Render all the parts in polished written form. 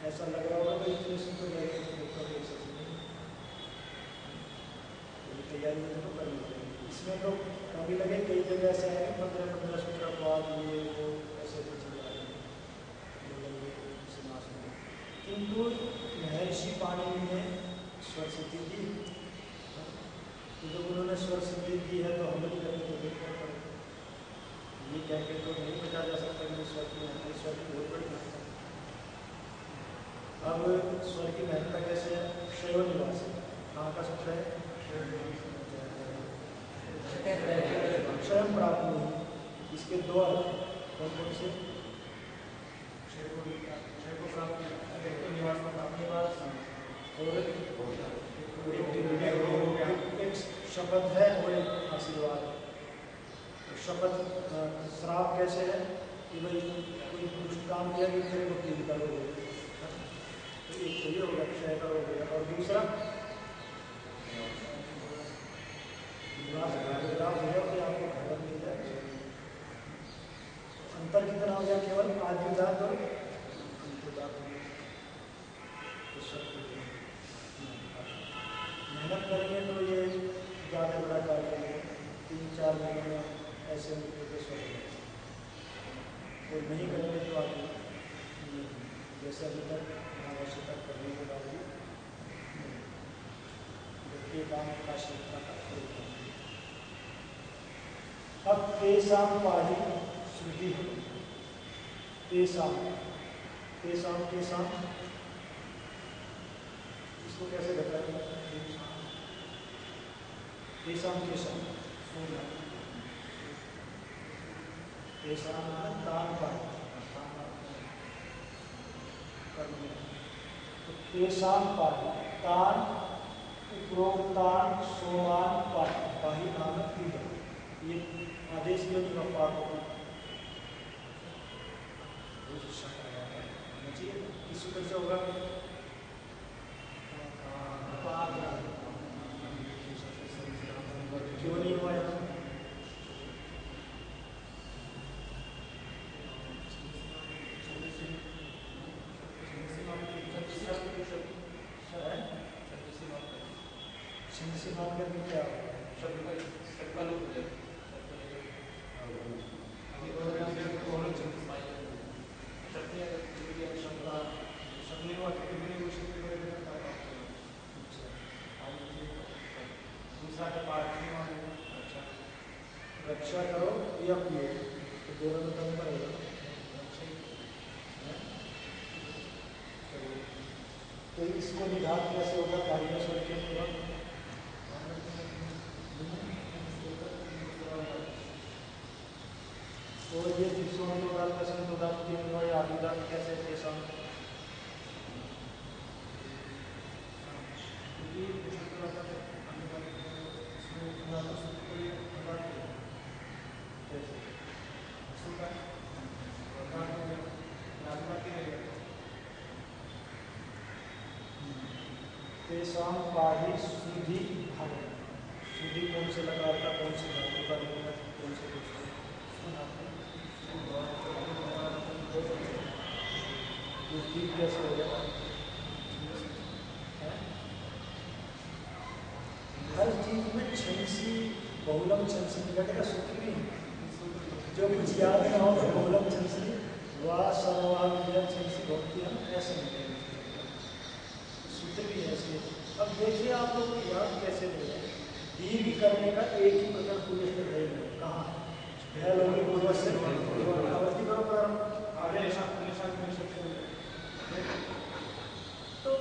ऐसा लग रहा होगा रजिस्ट्रेशन तो लगेगा तैयारी तो करनी पड़ेगी। इसमें तो कभी लगे कई जगह ऐसे आएंगे 15-15 सूत्रपात ये वो ऐसे ऐसे चीज़ें आ जाएंगी समास में। किंतु महर्षि पाणिनि ने स्वर सिद्धि दी, तो जब उन्होंने स्वर सिद्धि दी है तो हम भी करने को नहीं कर पाएंगे। ये कह के तो नहीं बचा जा सकता कि स्वर की महत्ता, स्वर की बहुत बड़ी महत्ता। अब स्वर की महत्ता कैसे है? शैव निवास है, कहाँ का सूत्र है? स्वयं प्राप्त नहीं। इसके दो अर्थ कौन कौन से? और एक शपथ है और एक आशीर्वाद। शपथ श्राप कैसे है कि भाई कोई दुष्ट काम किया कि तेरे को 3 करोड़ हो गया, तो एक तो ये हो गया, क्षय करोड़ हो गया। और दूसरा विलास हो गया कि आपको घर मिल जाए। अंतर कितना हो गया? केवल आद्युदात और अंतुदात। मेहनत करेंगे तो ये ज़्यादा बड़ा कार्य है, 3-4 महीनों में ऐसे मिलकर के स्वर हो, और नहीं करेंगे तो आगे जैसे अभी तक आवश्यकता करने के बावजूद ये काम का श्रद्धा का फल। अब तेसाम पाही श्रुति, तेसाम तेसाम तेसाम इसको कैसे बताएं? तेसाम तेसाम तेसाम तान पाही, तो तेसाम पाही तान उपरोक्तान सोमान पाही, पाही नाम क्रिया, ये आदेश के पाठ होगा। किस सूत्र से होगा? क्यों नहीं हुआ? रक्षा करो या पियो, तो दोनों में कम पड़ेगा। तो इसको निधान कैसे होगा? कार्य स्वर के पूर्वक और ये विश्वनुदान का संतुदान तीन हुआ, या आदिदान कैसे थे सम? तेसाम पाही सुधि भाग, सुधि कौन से लकार का, कौन से धातु का निकला, कौन से कैसे हो गया? हर चीज में छंसी बहुलम छंसी घटेगा सूत्र भी, जो कुछ याद ना हो तो बहुलम छंसी वा सर्वान छंसी भक्ति हम ऐसे निकलेंगे सूत्र भी ऐसे। अब देखिए आप लोग याद कैसे दें, दीर्घ करने का एक ही प्रकार पूरे से है कहाँ? पूर्व से अवस्थी करो तो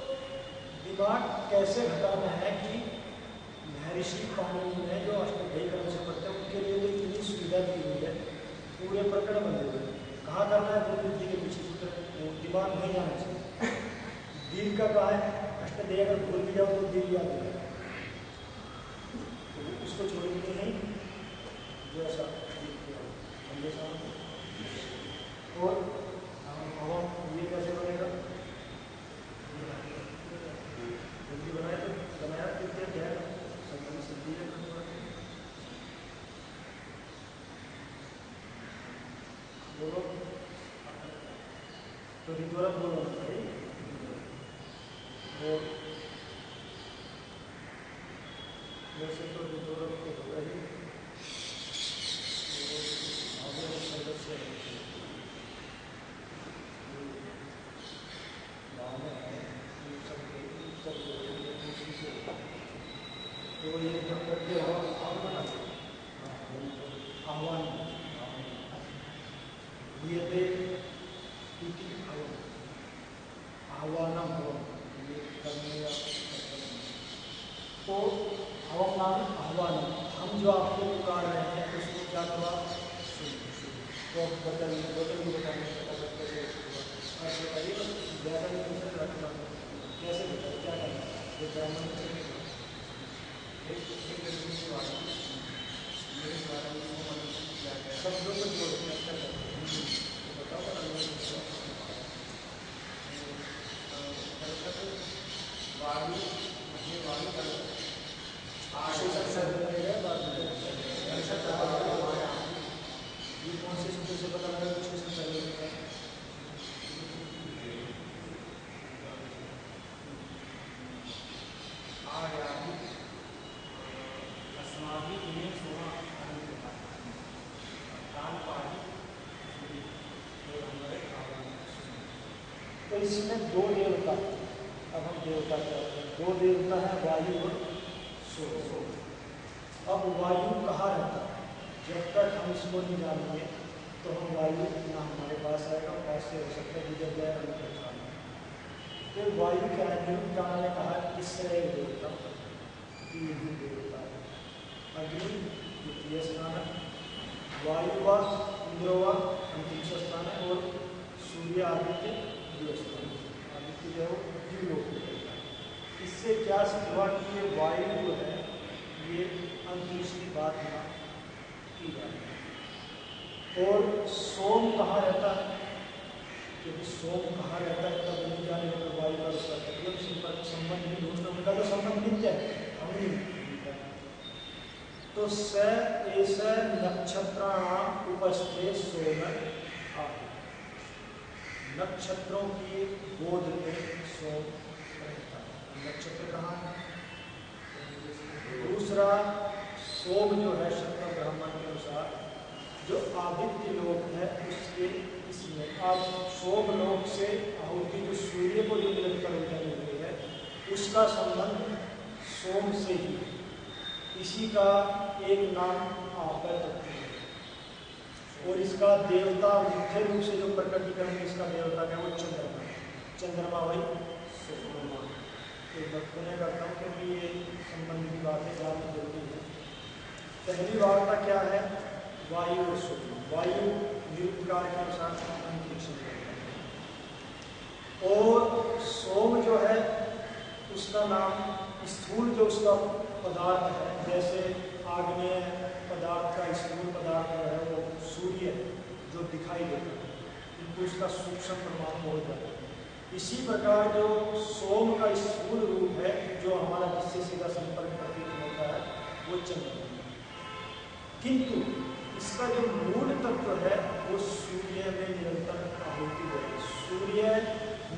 दिमाग कैसे घटाना है कि महर्षि पाणिनि ने जो अष्टाध्यायी क्रम से पढ़ते हैं उनके लिए तो इतनी सुविधा दी हुई है, पूरे प्रकरण बने हुए हैं। कहाँ करना है? बुद्धि के पीछे सूत्र, दिमाग नहीं जाना चाहिए। दीर्घ का कहा है? अष्टाध्यायी अगर भूल भी जाओ तो दीर्घ याद है, तो उसको छोड़ेंगे नहीं जो ऐसा और ये कैसे बनेगा? जल्दी बनाए तो बनाया कितने क्या सिद्धि है बोलो तो रिद्वारा बोलो भाई, और वैसे तो विदुरक को होगा ही, भावे सदस्य भाव में है, सब तो ये जब करते हो आह्वान आह्वानम ये करने का तो हवम नाम आह्वान, हम जो आपको पुकार रहे हैं उसको क्या करवा तो बताइए कैसे बताइए कैसे बताइए क्या करना ये ब्राह्मण शब्दों को जोड़ना क्या करते हैं बताओ वायु ये कौन से सूत्र से पता लगा तो इसमें दो देवता, अब हम देवता क्या होते हैं, दो देवता है वायु और सूर्य। अब वायु कहाँ रहता है, जब तक हम इसको नहीं जानेंगे तो हम वायु ना हमारे पास आएगा, पास से हो सकता है गुजर जाए हम पहचान। फिर वायु क्या है, निरुक्ताना ने कहा तीसरे देवता, तीन देवता है, अग्नि द्वितीय स्थान है, वायु व इंद्र व अंतरिक्ष स्थान है, और सूर्य आदित्य स्थान, आदित्य जो है द्विलोक है। इससे क्या सिद्ध हुआ कि ये वायु जो है ये अंतरिक्ष की बात ना की जाती है। और सोम कहाँ रहता है, क्योंकि सोम कहाँ रहता है तब नहीं जाने तो वायु का उसका संपर्क संबंध नहीं ढूंढना, उनका तो संबंध नित्य है, हम नहीं। तो स एस नक्षत्राणाम उपस्थे सोम आदि, नक्षत्रों की गोद में सोम रहता है। नक्षत्र कहाँ है, दूसरा सोम जो है शंकर ब्राह्मण के अनुसार जो आदित्य लोक है उसके इसमें आज सोम लोक से आहुति जो सूर्य को जो निरंतर उठाई हुई है उसका संबंध सोम से ही, इसी का एक नाम आपत्ति है। और इसका देवता मुख्य रूप से जो प्रकटीकरण इसका देवता है वो चंद्रमा, चंद्रमा वही सोमा। तो मैं करता हूँ क्योंकि ये संबंध की बात है, जानना जरूरी है। पहली वार्ता क्या है, वायु और सूर्य। वायु निरुक्तकार के अनुसार अंतरिक्ष में, और सोम जो है उसका नाम स्थूल जो उसका पदार्थ है, जैसे आग्नेय पदार्थ का स्थूल पदार्थ है वो सूर्य जो दिखाई देता है, किंतु उसका सूक्ष्म प्रमाण हो जाता है। इसी प्रकार जो सोम का स्थूल रूप है जो हमारा जिससे सीधा संपर्क प्रतीत होता है वो चंद्रमा, किंतु इसका जो मूल तत्व है वो सूर्य में निरंतर आहुति है। सूर्य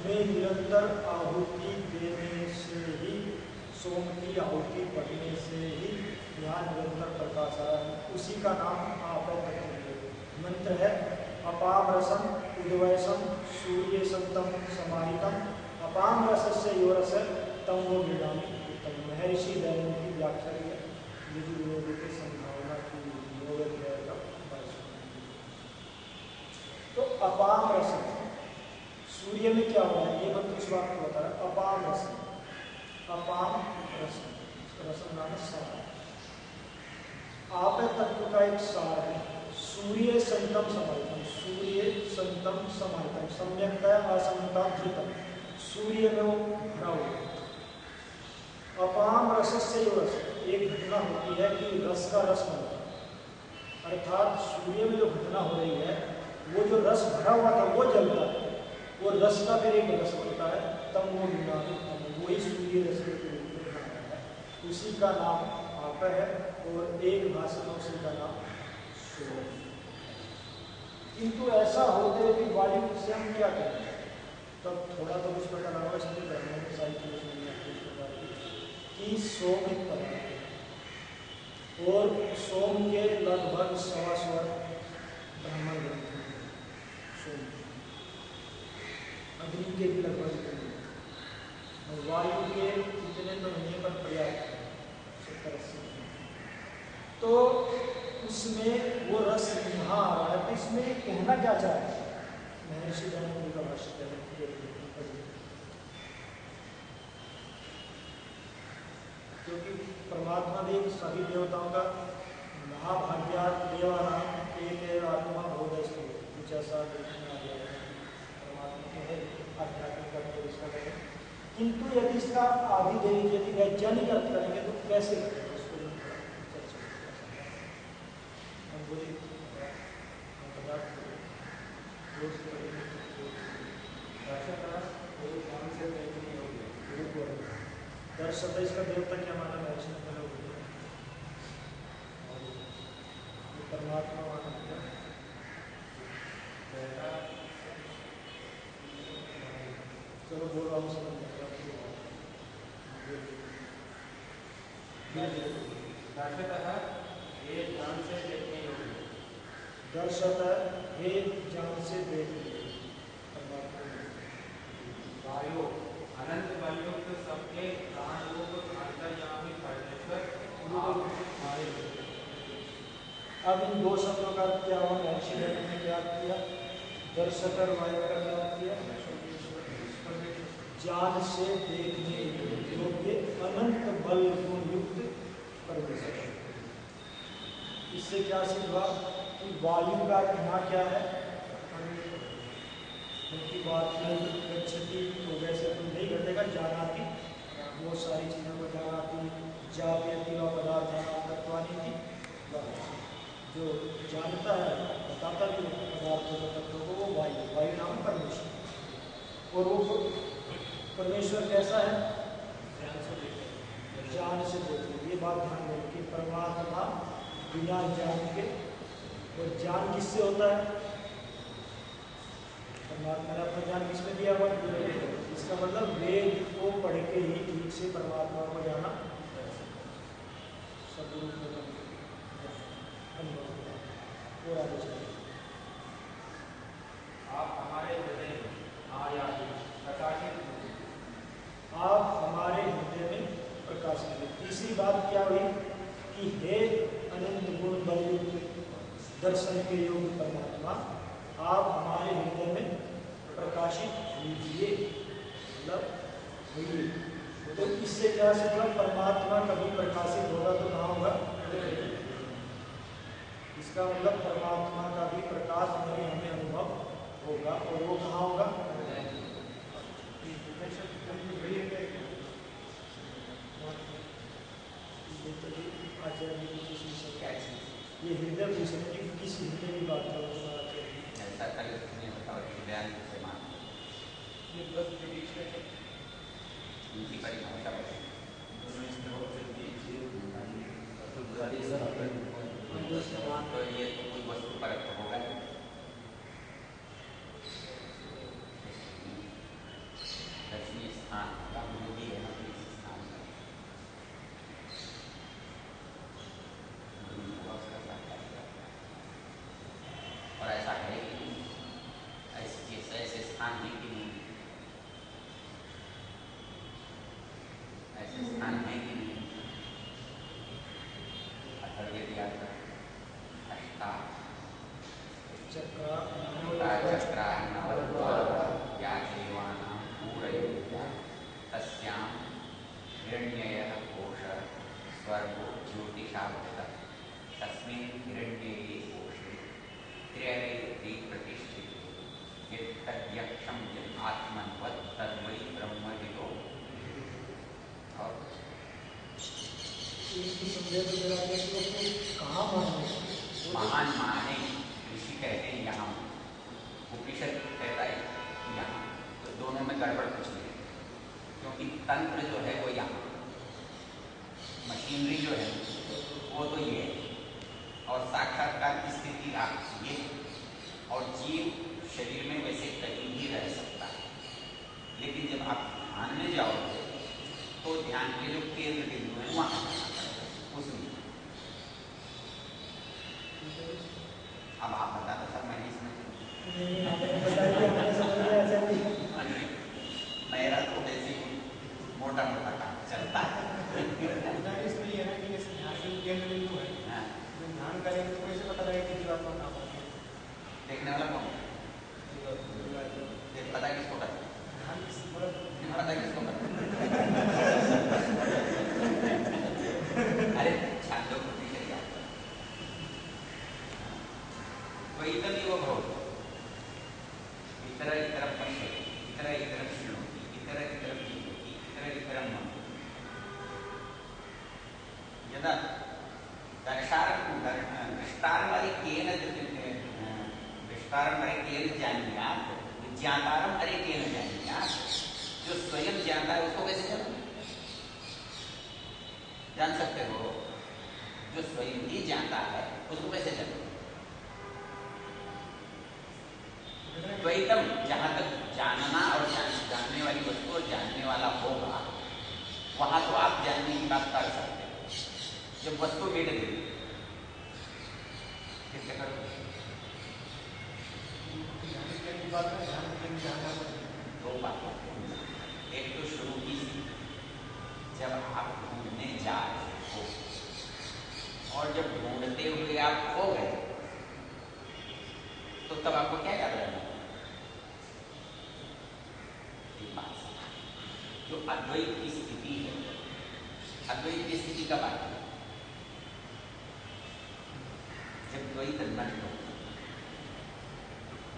में निरंतर आहुति देने से ही, सोम की आहुति बढ़ने से ही यहाँ निरंतर प्रकाश आ रहा है, उसी का नाम आप मंत्र है। अपाम रसम उद्वयसम सूर्य संतम समाहितम, अपाम रस से यो रस तम वो विरामी उत्तम। महर्षि दयानंद की व्याख्या है, यजुर्वेद की संभावना की तो अपाम रसम, सूर्य में क्या हुआ है ये मंत्र इस बात को बता रहा है। अपाम रसम, अपाम रसम, रसम नाम सार, आप तत्व का एक सार है। सूर्य संतम समाहितम, सूर्य संतम समाहितम, सम्यक असमता धृतम, सूर्य में वो भरा हुआ। अपाम रस से रस, एक घटना होती है कि रस का रस बनता है, अर्थात सूर्य में जो घटना हो रही है वो जो रस भरा हुआ था वो जलता है, वो रस का फिर एक रस बनता है, तब वो वही सूर्य रस के रूप में बना है, उसी का नाम आप है, और एक भाषा में उसी का नाम सोम। किंतु ऐसा होते कि वायु से हम क्या करें, तब थोड़ा तो कुछ पता लगा इसलिए साहित्य कि सोम एक पदार्थ है और सोम के लगभग 1.25 स्वर ब्राह्मण ग्रंथ हैं। सोम अग्नि के भी लगभग इतने और वायु के इतने तो नहीं है पर पर्याप्त है 70-80। तो उसमें वो रस यहाँ आ रहा है। तो इसमें कहना क्या चाह रहा है महर्षि दयानंद का भाष्य है। क्योंकि परमात्मा ने सभी देवताओं का महाभाग्या देवानाम एक आत्मा भोगस्तु कुछ ऐसा देखने आ गया है। परमात्मा तो है आध्यात्मिक का तो इसका करें, किंतु यदि इसका आधिदैविक यदि वैज्ञानिक अर्थ करेंगे तो कैसे करेंगे उसको चर्चा हम बोले पदार्थ दर्शत इसका देवता क्या माना महर्षि ने पहले बोले परमात्मा माना गया। चलो बोल रहा हूँ समझ दर्शत हे ज्ञान से देखने वायु अनंत बलयुक्त सबके प्राण रूप अंतर्यामी परमेश्वर। अब इन दो शब्दों का क्या हुआ महर्षि ने क्या किया दर्शक और वायु का क्या किया ज्ञान से देखने योग्य अनंत बल गुण युक्त परमेश्वर। इससे क्या सिद्ध हुआ कि वायु का यहाँ क्या है उनकी बात गच्छति तो वैसे तो नहीं घटेगा जानाति बहुत सारी चीज़ों को जानाति जापयति व पदार्थ तत्वानी थी जो जानता है बताता भी पदार्थों को तत्वों को वो वायु नाम परमेश्वर। और वो परमेश्वर कैसा है ज्ञान से देखते। ये बात ध्यान दें कि परमात्मा बिना ज्ञान के और ज्ञान किससे होता है परमात्मा ने अपना ज्ञान किसमें दिया हुआ इसका मतलब वेद को पढ़ के ही ठीक से परमात्मा को जाना सदरूप अनुभव और आगे चलिए। आप हमारे हृदय में आया प्रकाशित आप हमारे हृदय में प्रकाशित है। तीसरी बात क्या हुई कि हे अनंत गुण बलयुक्त दर्शन के योग्य परमात्मा आप हमारे हृदय में प्रकाशित लीजिए मतलब हुई। तो इससे क्या सिद्ध परमात्मा कभी प्रकाशित होगा तो कहाँ होगा इसका मतलब परमात्मा का भी प्रकाश हमें अनुभव होगा और वो कहाँ होगा ये हृदय पूछने की किस हृदय की बात करो तो ये तो कोई वस्तु परक होगा दर्शनीय स्थान होगा मूली है ना इस स्थान का और ऐसा है कि ऐसे स्थान है कि नहीं ऐसे स्थान है कि नहीं महान माने ऋषि कहते हैं यहाँ उपनिषद कहता है यहाँ तो दोनों में गड़बड़ कुछ नहीं क्योंकि तंत्र जो है वो यहाँ मशीनरी जो है वो तो ये है और साक्षात्कार की स्थिति आप ये और जीव शरीर में वैसे कहीं भी रह सकता है लेकिन जब आप ध्यान में जाओगे तो ध्यान ध्यान के जो केंद्र बिंदु हैं वहाँ जाना पड़ेगा उसमें। अब आप बता दो सर, मैंने इसमें मेरा तो वैसे ही मोटा मोटा काम चलता है। इसमें ये है कि जैसे ध्यान के केंद्र बिंदु है, जो ध्यान करेंगे तो कैसे पता लगेगा कि जीवात्मा कहाँ पर है? देखने वाला कौन है? पता है किसको करता है? पता है किसको करता है? अरे छात्रों को भी करिए वही तभी वो बहुत इतर इतर पश्य इतर इतर शृणोति इतर इतर जीवति इतर इतर मनोति यदा विस्तारम अरे केन जानियात विज्ञातारम अरे केन जानियात, जो स्वयं जानता है उसको कैसे जान सकते हो? जो स्वयं ही जानता है उसको कैसे जानो? द्वैतम, जहां तक जानना और जानने वाली वस्तु और जानने वाला होगा वहां तो आप जानने की बात कर सकते हो। जब वस्तु मिट गई किससे करोगे? दो बातें, एक तो शुरू की जब आप ढूंढने जा रहे हो और जब ढूंढते हुए आप खो गए तो तब आपको क्या याद रहना? जो अद्वैत की स्थिति है, अद्वैत की स्थिति कब आती है? जब द्वैत नष्ट होता है।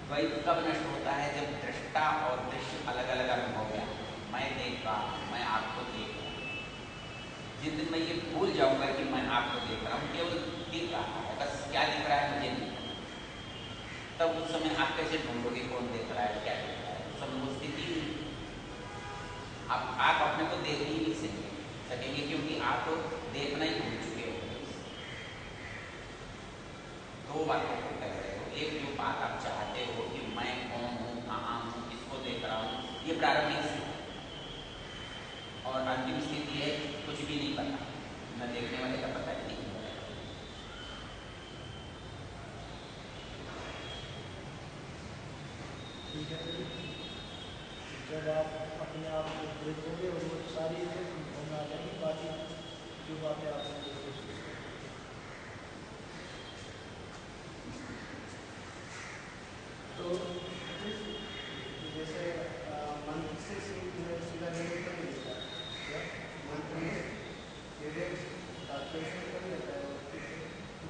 द्वैत कब नष्ट होता है? जब दृष्टा और दृश्य अलग अलग अनुभव गया। मैं देख रहा हूं, मैं आपको देख रहा हूं। जिस दिन मैं ये भूल जाऊंगा कि मैं आपको देख रहा हूं, केवल दिख रहा है, बस क्या दिख रहा है मुझे नहीं पता, तब उस समय आप कैसे ढूंढोगे कौन देख रहा है, क्या देख रहा है? उस समय वो स्थिति आप अपने को देख ही नहीं सकेंगे क्योंकि आप देखना ही भूल चुके हो। दो बातों को कह रहे हो, एक जो बात आप चाहते हो कि मैं कौन हूँ, कहाँ हूँ, किसको देख रहा हूँ, ये प्रारंभिक स्थिति, और अंतिम स्थिति है कुछ भी नहीं पता, न देखने वाले का पता है नहीं। ठीक है, जब आप अपने आप को देखोगे और वो सारी अनुभव में आ जाएगी, बाकी जो बातें आपने कोशिश करें। तो जैसे मंत्र से सीधा निकल नहीं देता है, मंत्र में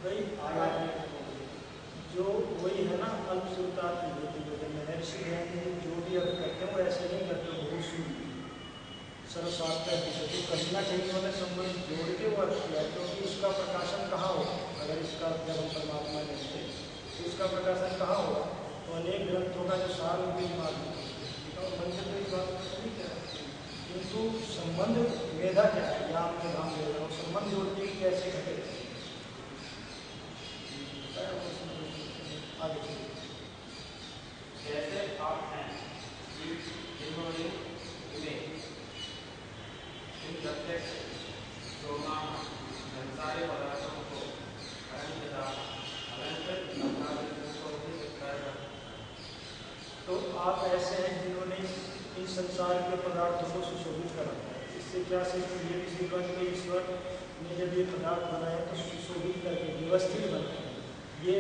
वही आया जो वही है ना, अल्प सुरता की होती है। महर्षि जो भी अगर करते हैं वो ऐसे नहीं करते, बहुत सुनी सर्वशास्त्र तो करना चाहिए, उन्होंने संबंध जोड़ के वो अर्थ किया, क्योंकि उसका प्रकाशन कहाँ हो? अगर इसका जब हम परमात्मा ने तो उसका प्रकाशन कहाँ होगा? तो अनेक ग्रंथों का जो सार उनके दिमाग में और मंत्र तो इस बात को नहीं कह सकते, किंतु संबंध मेधा क्या है या आपके धाम दे रहा हूँ, संबंध जोड़ने की कैसे घटे आगे चलिए। जैसे आप हैं जिन्होंने इन्हें इन प्रत्यक्ष संसारी पदार्थों को तो आप ऐसे हैं जिन्होंने इन संसार के पदार्थों को सुशोभित कर रखा है। इससे क्या सिर्फ ये भी सिर्फ ईश्वर ने जब ये पदार्थ बनाए तो सुशोभित करके व्यवस्थित बनाए। ये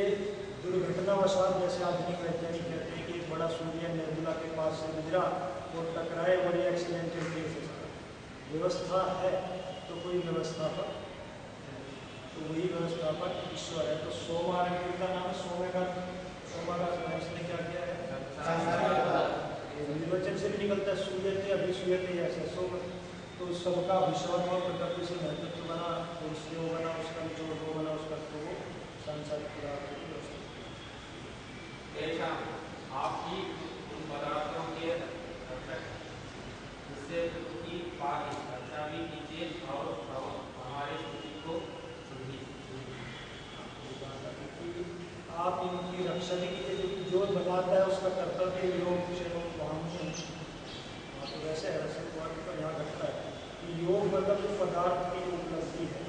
दुर्घटनावशात जैसे आधुनिक वैज्ञानिक कहते हैं कि एक बड़ा सूर्य नेबुला के पास से गुजरा और टकराए, बड़ी एक्सीडेंटल केस है। व्यवस्था है तो कोई व्यवस्थापक, तो वही व्यवस्थापक ईश्वर है। तो सोमा का नाम सोमे का सोमा का इसने क्या किया है? निर्वचन से भी निकलता है सूर्य अभी सूर्य ऐसे सोम, तो सबका विश्व प्रकृति से महत्व बना, तो उससे वो बना, उसका निचोड़ वो बना, उसका तो वो सांसारिक पदार्थ आपकी उन पदार्थों के इससे की रक्षा भी कीजिए और हमारी स्थिति को आप इनकी रक्षा भी कीजिए, जो बनाता है उसका कर्तव्य योग से तो वैसे है, वैसे पर यहाँ घटता है कि योग मतलब पदार्थ की उपलब्धि है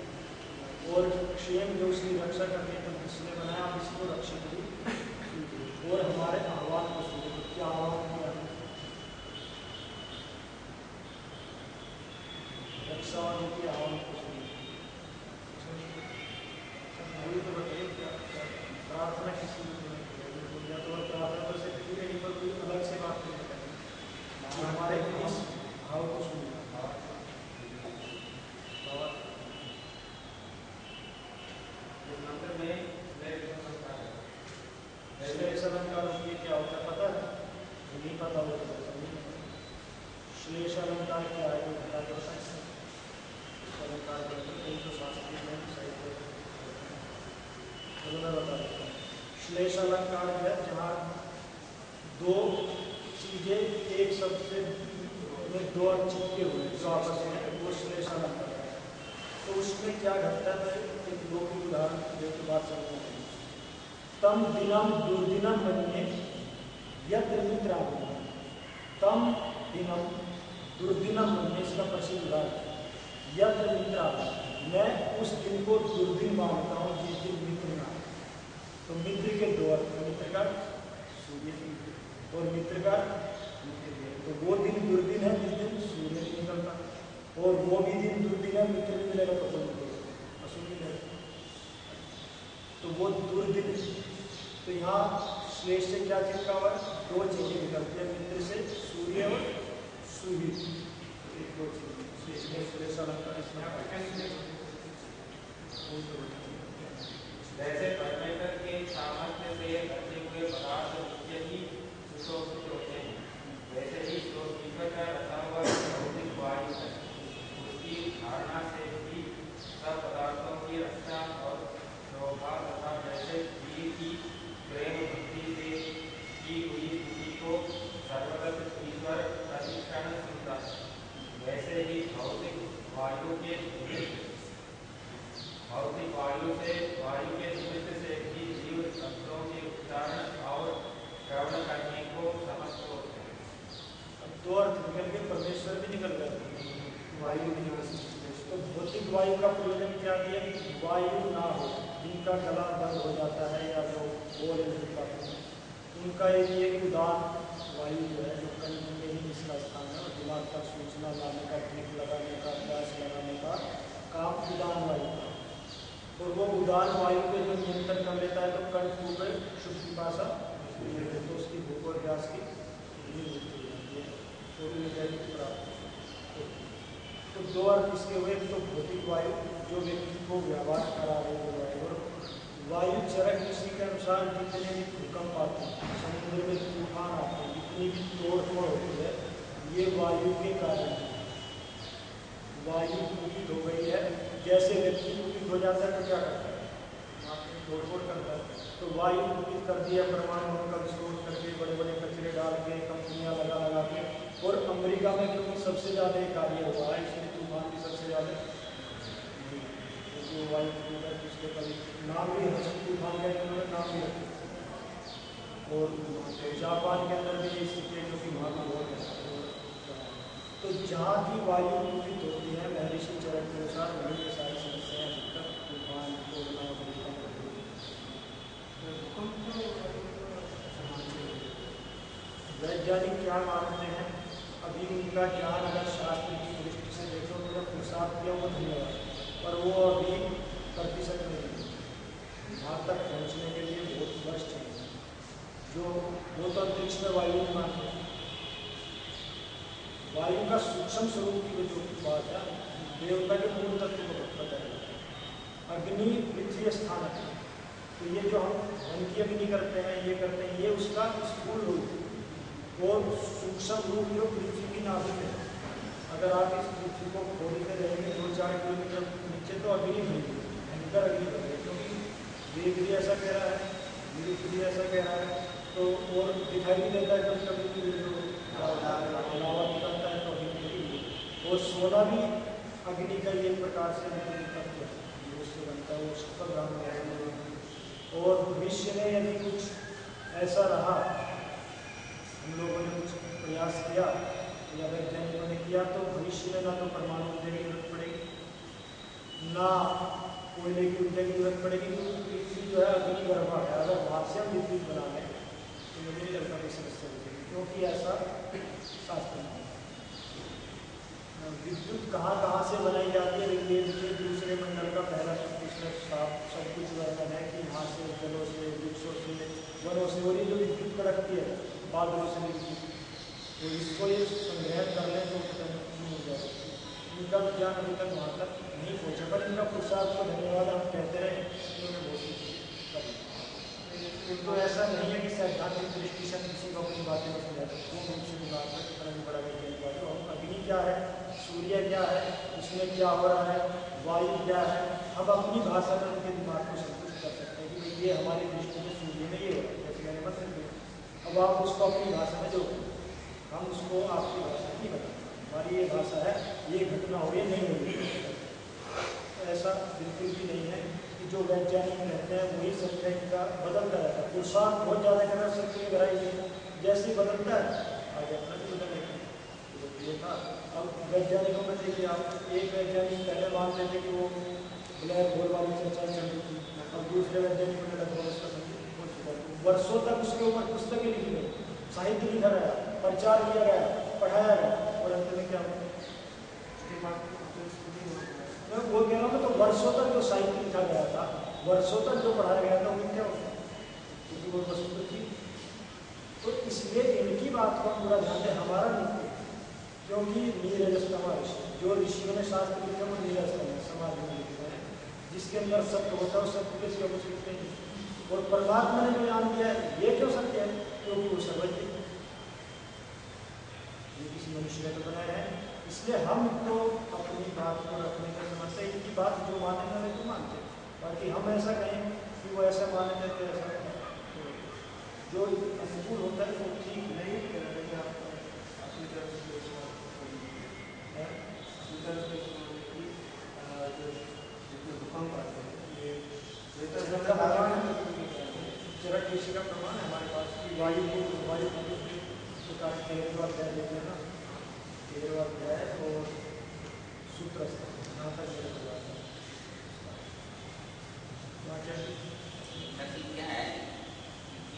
और क्षेम जो उसकी रक्षा करने तो जिसने बनाया आप इसको रक्षित भी कीजिए और हमारे आह्वान को सुनिए। तो क्या आह्वान किया है? रक्षा के आह्वान को सुनिए। वही तो बताइए क्या क्या प्रार्थना किसी या तो प्रार्थना तो से पूरे नहीं पर कोई अलग से बात नहीं बताएंगे कि हमारे इस भाव को सुनिए। श्लेष अलंकार ये क्या होता है पता है? नहीं पता होगा तो नहीं पता। श्लेष अलंकार क्या है ये बता के बताएं। अलंकार कहीं तो शास्त्रीय में साहित्य मैं बता देता हूँ। श्लेष अलंकार है जहाँ दो चीजें एक शब्द से में दो चिपके हुए जो आपस में वो श्लेष अलंकार है। तो उसमें क्या घटता है? एक दो की उदाहरण की बात समझना चाहिए। तम दिनम दुर्दिनम मन्ये यत्र मित्रावः। तम दिनम दुर्दिनम मन्ये इसका प्रसिद्ध उदाहरण यत्र मित्रावः। मैं उस दिन को दुर्दिन मानता हूँ जिस दिन मित्र ना। तो मित्र के दो अर्थ, मित्र का सूर्य और मित्र का तो वो दिन दुर्दिन है जिस दिन सूर्य नहीं निकलता और वो भी दिन दुर्दिन है मित्र भी मिलेगा तो कोई अशुभ है। तो वो दुर्दिन तो यहाँ श्लेष से क्या चिपका हुआ है? दो चीजें निकलती है मित्र से सूर्य और सूर्य एक दो चीजें श्लेष अलंकार जैसे परमेश्वर के सामर्थ्य से बचे हुए पदार्थ नित्य ही सुशोभित होते हैं वैसे ही जो ईश्वर का रचा हुआ भौतिक वायु है उसकी धारणा से भी सब पदार्थों की रक्षा और शोभा तथा जैसे जीव की प्रेम भक्ति से की हुई स्तुति को सर्वगत ईश्वर प्रतिक्षण सुनता है वैसे ही भौतिक वायु से वायु के निमित्त से भी जीव शब्दों के उच्चारण और श्रवण करने को समर्थ होते हैं। अब दो अर्थ निकल के परमेश्वर भी निकल गए वायु भी निकल सकती। तो भौतिक वायु का प्रयोजन क्या दिया कि वायु ना हो जिनका गला बंद हो जाता है या जो बोल नहीं पाते हैं उनका एक उदान वायु जो है जो कंठ में ही इसका स्थान है और दिमाग का सूचना लाने का टीक लगाने का प्यास लगाने का काम उदान वायु का और वो उदान वायु को जो नियंत्रण कर लेता है तो कंठ ऊपर शुद्ध पिपासा तो उसकी भूख और प्यास की तो दो अर्थ इसके हुए तो भौतिक वायु जो व्यक्ति को व्यवहार करा रही है और वायु चरक ऋषि के अनुसार जितने भी भूकंप आते हैं समुद्र में तूफान आते हैं जितनी भी तोड़ फोड़ होती है ये वायु के कारण है। वायु कुपित हो गई है जैसे व्यक्ति कुपित हो जाता है तो क्या करता है तोड़ फोड़ करता है। तो वायु कुपित कर दिया परमाणु का विस्फोट करके बड़े बड़े कचरे डाल के कंपनियां लगा के और अमेरिका में क्योंकि सबसे ज़्यादा कार्य हुआ है इसलिए तूफान भी सबसे ज़्यादा क्योंकि वायु पिछले कभी नाम भी तूफान का इन्होंने नाम भी रखे और जापान के अंदर भी स्थिति है क्योंकि वहाँ भी बहुत है। तो जहाँ की वायु कुपित होती है महर्षि चरक के अनुसार वहीं के सारी समस्याएं दिक्कत तूफान कोरोना वैज्ञानिक क्या मानते हैं अभी उनका ज्ञान अगर शास्त्र की दृष्टि से देखो तो जब पुरुषार्थ किया वो धन्यवाद पर वो अभी प्रतिशत नहीं है वहाँ तक पहुँचने के लिए बहुत वर्ष चाहिए जो वो तो अंतरिक्ष में वायु नहीं मानते वायु का सूक्ष्म स्वरूप की जो बात है देवता के मूल तत्व को बताया अग्नि पृथ्वी स्थान है। तो ये जो हम मन की अग्नि करते हैं ये करते हैं ये उसका स्थूल रूप और सूक्ष्म रूप जो पृथ्वी की नाभिक है। अगर आप इस पृथ्वी को खोलते रहेंगे 2-4 किलोमीटर नीचे तो अग्नि बनेगी भयंकर अग्नि बनेगी क्योंकि वेद भी ऐसा कह रहा है विद्युत भी ऐसा कह रहा है तो और दिखाई भी देता है कभी कभी लावा निकलता है तो अग्नि और सोना भी अग्नि का एक प्रकार से तत्व है उससे बनता है वो सफल राम और भविष्य में यदि कुछ ऐसा रहा हम लोगों ने कुछ प्रयास किया या वैज्ञानिकों ने किया तो भविष्य में ना तो परमाणु ऊर्जा की जरूरत पड़ेगी ना कोयले की ऊर्जा की जरूरत पड़ेगी, क्योंकि पृथ्वी जो है अग्नि गर्भा है। अगर वहाँ से हम विद्युत बना लें तो मुझे नहीं लगता कोई समस्या होगी, क्योंकि ऐसा शास्त्र में विद्युत कहाँ कहाँ से बनाई जाती है। ऋग्वेद के दूसरे मंडल का पहला सूक्त, इसमें सब कुछ वर्णन है कि यहाँ से, जलों से, वृक्षों से, वनों से, और ये जो विद्युत कड़कती है बादलों से विद्युत, तो इसको ये संग्रहण कर लें तो खत्म नहीं हो जाएगा। इनका विज्ञान अभी तक वहाँ तक नहीं पहुँचा, पर इनका पुरुषार्थ को धन्यवाद हम कहते रहे, इन्होंने बहुत कुछ कर। तो ऐसा नहीं है कि सैद्धांतिक दृष्टि से किसी को अपनी बातें नहीं समझा सकते, वो मुझसे बात है, इतना भी बड़ा वैज्ञानिक बात है। अग्नि क्या है, सूर्य क्या है, उसमें क्या हो रहा है, वायु क्या है, हम अपनी भाषा में उनके दिमाग को संतुष्ट कर सकते हैं कि ये हमारी दृष्टि में सूर्य में ये हो रहा है, जैसे मैंने बता दिया। अब आप उसको अपनी भाषा में जोड़ें, हम उसको आपकी भाषा में नहीं बताएंगे, हमारी ये भाषा है, ये घटना हो रही है, नहीं हो रही है। ऐसा बिल्कुल भी नहीं है कि जो वैज्ञानिक कहते हैं वही सत्य है, इनका बदलता रहता है। पुरुषार्थ बहुत ज़्यादा करना सत्य की गहराई है, जैसे बदलता है आगे अपना भी बदल लेते हैं। तो ये था। अब वैज्ञानिकों में देखिए आप, एक वैज्ञानिक पहले मान लेते कि वो ब्लैक होल वाली चर्चा चल रही थी, अब दूसरे वैज्ञानिकों ने लगभग उसका संकेत हो चुका है। वर्षों तक उसके ऊपर पुस्तकें लिखी गई, साहित्य लिखा गया, प्रचार किया गया, पढ़ाया गया, और अंत में क्या हुआ? मैं वो कह रहा हूँ, तो वर्षों तक जो साहित्य लिखा गया था, वर्षों तक जो पढ़ाया गया था, वो क्या होता, क्योंकि वो वस्तु तो थी। तो इसलिए इनकी बात को पूरा ध्यान दें, हमारा नहीं, क्योंकि नीरजस्तमा ऋषि, जो ऋषियों ने शास्त्र लिखे वो नीरजतम है, समाज में लिखे हैं, जिसके अंदर सत्य होता है उस सत्य के सिवा कुछ लिखते नहीं। और परमात्मा ने जो ज्ञान दिया है, ये क्यों सत्य है? क्योंकि वो सर्वज्ञ है, ये किसी मनुष्य ने तो बनाया है। इसलिए हम तो अपनी बात को रखने का समझते हैं, इनकी बात जो मानने वाले तो मानते हैं, बाकी हम ऐसा कहें कि वो ऐसा मानने तो ऐसा जो अनुकूल होता है वो ठीक नहीं करेगा। अपनी तरफ से भूकंप आते हैं, ये चरण ऋषि का प्रमाण है हमारे पास कि वायु के कारण 13वां अध्याय देते हैं ना, 13वां अध्याय और सूत्र यहाँ तक मेरे को याद है। वहाँ क्या क्या है,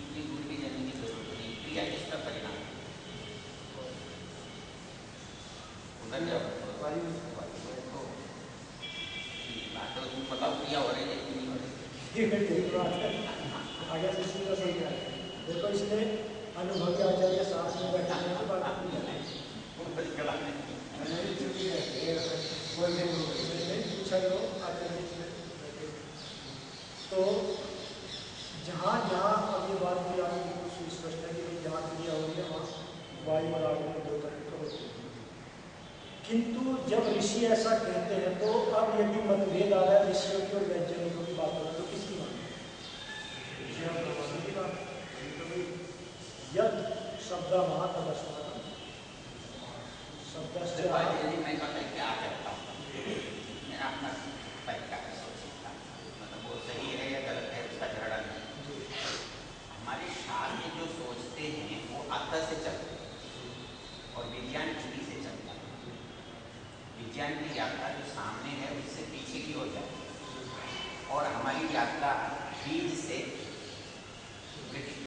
इतनी दूर भी जाने की जरूरत नहीं, क्रिया किसका परिणाम उधर जाओ, तो तुम बताओ क्रिया हो रही है कि नहीं हो रही? आगे से सीधा सही है। देखो इसलिए अनुभवी आचार्य साथ में बैठे हैं तो बात नहीं है, पूछा करो आचार्य से। तो जहाँ जहाँ अब ये बात भी आपको बिल्कुल सुस्पष्ट है कि जहाँ क्रिया हो रही है वहाँ वायु और आग में दो तरह के होते हैं, किंतु जब ऋषि ऐसा कहते हैं तो अब यदि मतभेद आ रहा है ऋषियों की और वैज्ञानिकों की बात हो तो किसकी माने? यद शब्द महातदस्मात् शब्दस्य मैं क्या कहता हूँ, मेरा अपना तरीका है सोचने का, मतलब वो सही है या गलत है उसका झगड़ा नहीं। हमारे शास्त्र जो सोचते हैं वो अतः से चलते हैं और विज्ञान इसी से चलता है। विज्ञान की यात्रा जो सामने है उससे पीछे की हो जाती है और हमारी यात्रा बीज से